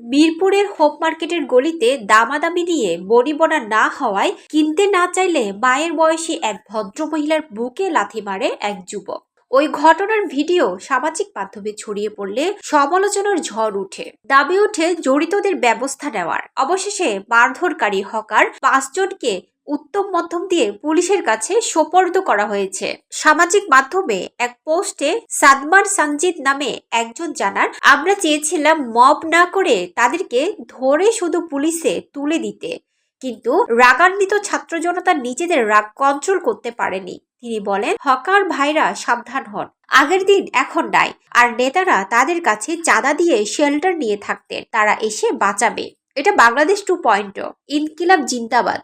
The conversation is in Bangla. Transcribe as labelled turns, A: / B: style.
A: মিরপুরের হোপ মার্কেটের গলিতে দামাদামি নিয়ে বনিবনা না হওয়ায় কিনতে না চাইলে মায়ের বয়সী এক ভদ্রমহিলার বুকে লাথি মারে এক যুবক। ওই ঘটনার ভিডিও সামাজিক মাধ্যমে ছড়িয়ে পড়লে সমালোচনার ঝড় উঠে। দাবি ওঠে জড়িতদের ব্যবস্থা নেওয়ার। অবশেষে মারধরকারী হকার 5 জনকে উত্তম মধ্যম দিয়ে পুলিশের কাছে সোপর্দ করা হয়েছে। সামাজিক মাধ্যমে এক পোস্টে সাদমান সানজিদ নামে একজন জানান, আমরা চেয়েছিলাম মব না করে তাদেরকে ধরে শুধু পুলিশে তুলে দিতে, কিন্তু রাগান্বিত ছাত্র জনতা নিজেদের রাগ কন্ট্রোল করতে পারেনি। তিনি বলেন, হকার ভাইরা সাবধান হন, আগের দিন এখন নাই। আর নেতারা তাদের কাছে চাঁদা দিয়ে শেল্টার নিয়ে থাকতেন, তারা এসে বাঁচাবে। এটা বাংলাদেশ 2.0, ইনকিলাব জিন্দাবাদ।